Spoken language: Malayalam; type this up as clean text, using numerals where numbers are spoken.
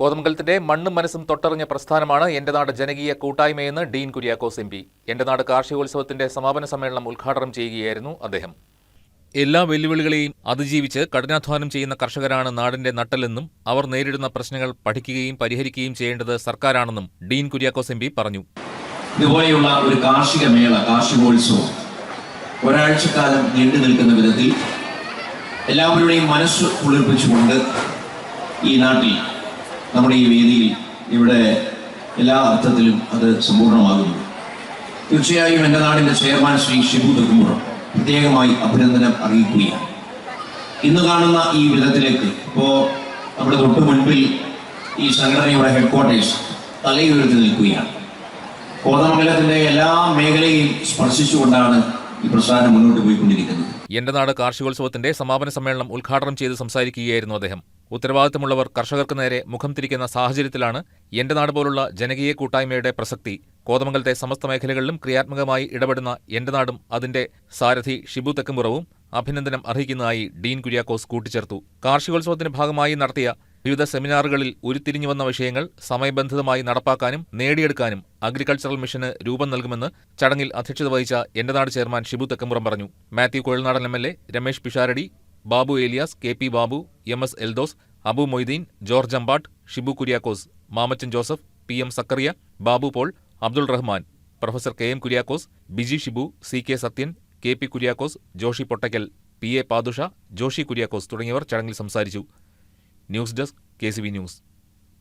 കോതമംഗലത്തിന്റെ മണ്ണും മനസ്സും തൊട്ടറിഞ്ഞ പ്രസ്ഥാനമാണ് എന്റെ നാട് ജനകീയ കൂട്ടായ്മയെന്ന് ഡീൻ കുര്യാക്കോസ് എം പി. എന്റെ നാട് കാർഷികോത്സവത്തിന്റെ സമാപന സമ്മേളനം ഉദ്ഘാടനം ചെയ്യുകയായിരുന്നു അദ്ദേഹം. എല്ലാ വെല്ലുവിളികളെയും അതിജീവിച്ച് കഠിനാധ്വാനം ചെയ്യുന്ന കർഷകരാണ് നാടിന്റെ നട്ടെല്ലെന്നും അവർ നേരിടുന്ന പ്രശ്നങ്ങൾ പഠിക്കുകയും പരിഹരിക്കുകയും ചെയ്യേണ്ടത് സർക്കാരാണെന്നും ഡീൻ കുര്യാക്കോസ് എം പി പറഞ്ഞു. ഇതുപോലെയുള്ള ഒരു കാർഷിക മേള, കാർഷികോത്സവം ഒരാഴ്ചക്കാലം നീണ്ടു നിൽക്കുന്ന വിധത്തിൽ എല്ലാവരുടെയും മനസ്സ് കുളിർപ്പിച്ചുകൊണ്ട് ഈ നാട്ടിൽ നമ്മുടെ ഈ വേദിയിൽ ഇവിടെ എല്ലാ അർത്ഥത്തിലും അത് സമ്പൂർണ്ണമാകുന്നു. തീർച്ചയായും എൻ്റെ നാടിൻ്റെ ചെയർമാൻ ശ്രീ ഷിബു തെക്കുംപുറം പ്രത്യേകമായി അഭിനന്ദനം അറിയിക്കുകയാണ്. ഇന്ന് കാണുന്ന ഈ വിധത്തിലേക്ക് ഇപ്പോൾ നമ്മുടെ തൊട്ട് മുൻപിൽ ഈ സംഘടനയുടെ ഹെഡ്ക്വാർട്ടേഴ്സ് തലയുയർത്തി നിൽക്കുകയാണ്. കോതമംഗലത്തിൻ്റെ എല്ലാ മേഖലയും സ്പർശിച്ചുകൊണ്ടാണ് ഈ പ്രസ്ഥാനം മുന്നോട്ട് പോയിക്കൊണ്ടിരിക്കുന്നത്. എന്റെ നാട് കാർഷികോത്സവത്തിന്റെ സമാപന സമ്മേളനം ഉദ്ഘാടനം ചെയ്ത് സംസാരിക്കുകയായിരുന്നു അദ്ദേഹം. ഉത്തരവാദിത്തമുള്ളവർ കർഷകർക്ക് നേരെ മുഖം തിരിക്കുന്ന സാഹചര്യത്തിലാണ് എന്റെ നാട് പോലുള്ള ജനകീയ കൂട്ടായ്മയുടെ പ്രസക്തി. കോതമംഗലത്തെ സമസ്ത മേഖലകളിലും ക്രിയാത്മകമായി ഇടപെടുന്ന എന്റെ നാടും അതിന്റെ സാരഥി ഷിബു തെക്കുംപുറവും അഭിനന്ദനം അർഹിക്കുന്നതായി ഡീൻ കുര്യാക്കോസ് കൂട്ടിച്ചേർത്തു. കാർഷികോത്സവത്തിന്റെ ഭാഗമായി നടത്തിയ വിവിധ സെമിനാറുകളിൽ ഉരുത്തിരിഞ്ഞു വന്ന വിഷയങ്ങൾ സമയബന്ധിതമായി നടപ്പാക്കാനും നേടിയെടുക്കാനും അഗ്രികൾച്ചറൽ മിഷന് രൂപം നൽകുമെന്ന് ചടങ്ങിൽ അധ്യക്ഷത വഹിച്ച എന്റെ നാട് ചെയർമാൻ ഷിബു തെക്കുംപുറം പറഞ്ഞു. Mathew Kuzhalnadan MLA, Ramesh Pisharody, Babu Elias, KP. Babu, MS. Eldhose, Abu Moideen, George Ambatt, Shibu Kuriakose, Mamachan Joseph, PM. Sakkariya, Babu Paul, Abdul Rahman, professor KM. Kuriakose, Biji Shibu, CK. Sathyan, KP. Kuriakose, Joshy Pottackal, PA. Pathusha, Joshy Kuriakose തുടങ്ങിയവർ ചടങ്ങിൽ സംസാരിച്ചു. News desk, KCB news.